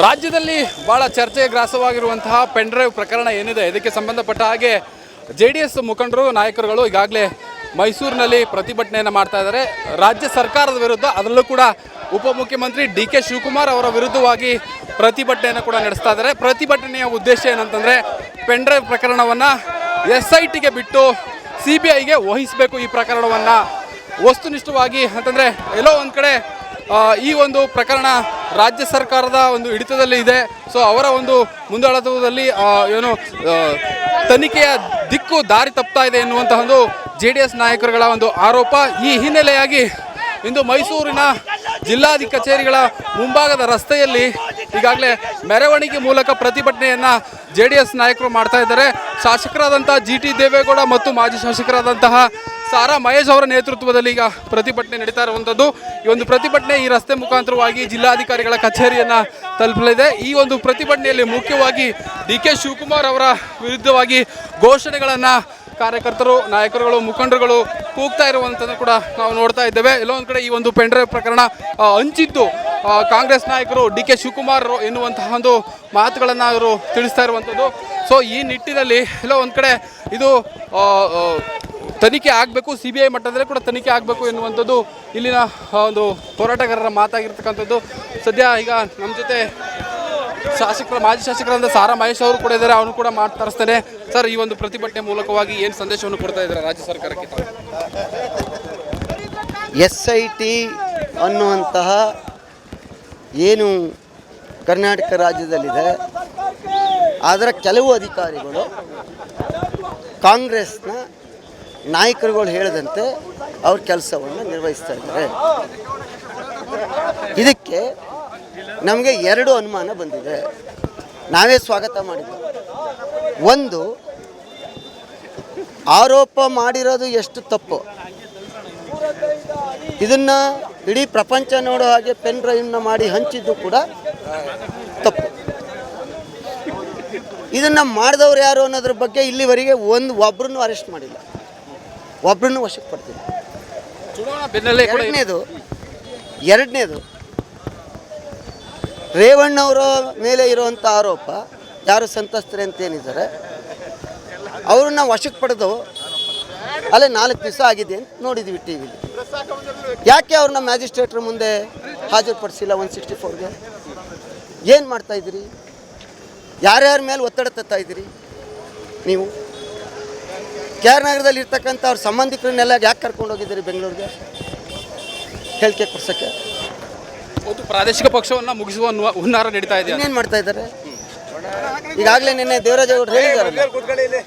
ರಾಜ್ಯದಲ್ಲಿ ಭಾಳ ಚರ್ಚೆಗೆ ಗ್ರಾಸವಾಗಿರುವಂತಹ ಪೆನ್ ಡ್ರೈವ್ ಪ್ರಕರಣ ಏನಿದೆ ಇದಕ್ಕೆ ಸಂಬಂಧಪಟ್ಟ ಹಾಗೆ JDS ಮುಖಂಡರು ನಾಯಕರುಗಳು ಈಗಾಗಲೇ ಮೈಸೂರಿನಲ್ಲಿ ಪ್ರತಿಭಟನೆಯನ್ನು ಮಾಡ್ತಾ ಇದ್ದಾರೆ. ರಾಜ್ಯ ಸರ್ಕಾರದ ವಿರುದ್ಧ, ಅದರಲ್ಲೂ ಕೂಡ ಉಪಮುಖ್ಯಮಂತ್ರಿ DK ಶಿವಕುಮಾರ್ ಅವರ ವಿರುದ್ಧವಾಗಿ ಪ್ರತಿಭಟನೆಯನ್ನು ಕೂಡ ನಡೆಸ್ತಾ ಇದ್ದಾರೆ. ಪ್ರತಿಭಟನೆಯ ಉದ್ದೇಶ ಏನಂತಂದರೆ ಪೆನ್ ಡ್ರೈವ್ ಪ್ರಕರಣವನ್ನು SITಗೆ ಬಿಟ್ಟು CBIಗೆ ವಹಿಸಬೇಕು. ಈ ಪ್ರಕರಣವನ್ನು ವಸ್ತುನಿಷ್ಠವಾಗಿ ಅಂತಂದರೆ ಎಲ್ಲೋ ಒಂದು ಕಡೆ ಈ ಒಂದು ಪ್ರಕರಣ ರಾಜ್ಯ ಸರ್ಕಾರದ ಒಂದು ಹಿಡಿತದಲ್ಲಿ ಇದೆ. ಸೊ ಅವರ ಒಂದು ಮುಂದಾಳತ್ವದಲ್ಲಿ ಏನು ತನಿಖೆಯ ದಿಕ್ಕು ದಾರಿ ತಪ್ತಾ ಇದೆ ಎನ್ನುವಂತಹ ಒಂದು JDS ನಾಯಕರುಗಳ ಒಂದು ಆರೋಪ. ಈ ಹಿನ್ನೆಲೆಯಾಗಿ ಇಂದು ಮೈಸೂರಿನ ಜಿಲ್ಲಾಧಿಕಾರಿ ಕಚೇರಿಗಳ ಮುಂಭಾಗದ ರಸ್ತೆಯಲ್ಲಿ ಈಗಾಗಲೇ ಮೆರವಣಿಗೆ ಮೂಲಕ ಪ್ರತಿಭಟನೆಯನ್ನು JDS ನಾಯಕರು ಮಾಡ್ತಾ ಇದ್ದಾರೆ. ಶಾಸಕರಾದಂಥ GT ದೇವೇಗೌಡ ಮತ್ತು ಮಾಜಿ ಶಾಸಕರಾದಂತಹ ಸಾರಾ ಮಹೇಶ್ ಅವರ ನೇತೃತ್ವದಲ್ಲಿ ಈಗ ಪ್ರತಿಭಟನೆ ನಡೀತಾ ಇರುವಂಥದ್ದು. ಈ ಒಂದು ಪ್ರತಿಭಟನೆ ಈ ರಸ್ತೆ ಮುಖಾಂತರವಾಗಿ ಜಿಲ್ಲಾಧಿಕಾರಿಗಳ ಕಚೇರಿಯನ್ನು ತಲುಪಲಿದೆ. ಈ ಒಂದು ಪ್ರತಿಭಟನೆಯಲ್ಲಿ ಮುಖ್ಯವಾಗಿ DK ಶಿವಕುಮಾರ್ ಅವರ ವಿರುದ್ಧವಾಗಿ ಘೋಷಣೆಗಳನ್ನು ಕಾರ್ಯಕರ್ತರು, ನಾಯಕರುಗಳು, ಮುಖಂಡರುಗಳು ಕೂಗ್ತಾ ಇರುವಂಥದ್ದು ಕೂಡ ನಾವು ನೋಡ್ತಾ ಇದ್ದೇವೆ. ಎಲ್ಲೋ ಒಂದು ಕಡೆ ಈ ಒಂದು ಪೆನ್ ಡ್ರೈವ್ ಪ್ರಕರಣ ಹಂಚಿದ್ದು ಕಾಂಗ್ರೆಸ್ ನಾಯಕರು DK ಶಿವಕುಮಾರ್ ಎನ್ನುವಂತಹ ಒಂದು ಮಾತುಗಳನ್ನು ಅವರು ತಿಳಿಸ್ತಾ ಇರುವಂಥದ್ದು. ಸೊ ಈ ನಿಟ್ಟಿನಲ್ಲಿ ಎಲ್ಲೋ ಒಂದು ಕಡೆ ಇದು ತನಿಖೆ ಆಗಬೇಕು, CBI ಮಟ್ಟದಲ್ಲೇ ಕೂಡ ತನಿಖೆ ಆಗಬೇಕು ಎನ್ನುವಂಥದ್ದು ಇಲ್ಲಿನ ಒಂದು ಹೋರಾಟಗಾರರ ಮಾತಾಗಿರ್ತಕ್ಕಂಥದ್ದು. ಸದ್ಯ ಈಗ ನಮ್ಮ ಜೊತೆ ಮಾಜಿ ಶಾಸಕರಾದ ಸಾರಾ ಮಹೇಶ್ ಅವರು ಕೂಡ ಇದ್ದಾರೆ, ಅವನು ಕೂಡ ಮಾತಾಡಿಸ್ತೇನೆ. ಸರ್, ಈ ಒಂದು ಪ್ರತಿಭಟನೆ ಮೂಲಕವಾಗಿ ಏನು ಸಂದೇಶವನ್ನು ಕೊಡ್ತಾ ಇದ್ದಾರೆ ರಾಜ್ಯ ಸರ್ಕಾರಕ್ಕೆ? SIT ಅನ್ನುವಂತಹ ಏನು ಕರ್ನಾಟಕ ರಾಜ್ಯದಲ್ಲಿದೆ, ಅದರ ಕೆಲವು ಅಧಿಕಾರಿಗಳು ಕಾಂಗ್ರೆಸ್ನ ನಾಯಕರುಗಳು ಹೇಳಿದಂತೆ ಅವ್ರ ಕೆಲಸವನ್ನು ನಿರ್ವಹಿಸ್ತಾ ಇದ್ದಾರೆ. ಇದಕ್ಕೆ ನಮಗೆ ಎರಡು ಅನುಮಾನ ಬಂದಿದೆ. ನಾವೇ ಸ್ವಾಗತ ಮಾಡಿದ್ವಿ. ಒಂದು, ಆರೋಪ ಮಾಡಿರೋದು ಎಷ್ಟು ತಪ್ಪು, ಇದನ್ನು ಇಡೀ ಪ್ರಪಂಚ ನೋಡೋ ಹಾಗೆ ಪೆನ್ ಡ್ರೈವ್ನ ಮಾಡಿ ಹಂಚಿದ್ದು ಕೂಡ ತಪ್ಪು. ಇದನ್ನು ಮಾಡಿದವ್ರು ಯಾರು ಅನ್ನೋದ್ರ ಬಗ್ಗೆ ಇಲ್ಲಿವರೆಗೆ ಒಬ್ಬರನ್ನು ಅರೆಸ್ಟ್ ಮಾಡಿಲ್ಲ, ಒಬ್ಬರನ್ನು ವಶಕ್ಕೆ ಪಡ್ತಿಲ್ಲ. ಎರಡನೇದು ರೇವಣ್ಣವರ ಮೇಲೆ ಇರುವಂಥ ಆರೋಪ, ಯಾರು ಸಂತ್ರಸ್ತರೆ ಅಂತೇನಿದ್ದಾರೆ ಅವ್ರನ್ನ ವಶಕ್ಕೆ ಪಡೆದು ಅಲ್ಲೇ 4 ದಿವಸ ಆಗಿದೆ ಅಂತ ನೋಡಿದ್ವಿ TV. ಯಾಕೆ ಅವ್ರನ್ನ ಮ್ಯಾಜಿಸ್ಟ್ರೇಟ್ರ ಮುಂದೆ ಹಾಜರುಪಡಿಸಿಲ್ಲ 164ಗೆ? ಏನು ಮಾಡ್ತಾಯಿದ್ದೀರಿ? ಯಾರ್ಯಾರ ಮೇಲೆ ಒತ್ತಡ ತರ್ತಾ ಇದ್ದೀರಿ ನೀವು? KR ನಗರದಲ್ಲಿ ಇರ್ತಕ್ಕಂಥ ಅವ್ರ ಸಂಬಂಧಿಕರನ್ನೆಲ್ಲ ಯಾಕೆ ಕರ್ಕೊಂಡು ಹೋಗಿದ್ದೀರಿ ಬೆಂಗಳೂರಿಗೆ ಹೇಳಿಕೆ ಕೊಡ್ಸೋಕ್ಕೆ? ಒಂದು ಪ್ರಾದೇಶಿಕ ಪಕ್ಷವನ್ನು ಮುಗಿಸುವ ಹುನ್ನಾರ ನಡೀತಾ ಇದೆ. ಏನು ಮಾಡ್ತಾ ಇದ್ದಾರೆ? ಈಗಾಗಲೇ ನಿನ್ನೆ ದೇವರಾಜೇಗೌಡರು ಹೇಳಿದ್ದಾರೆ,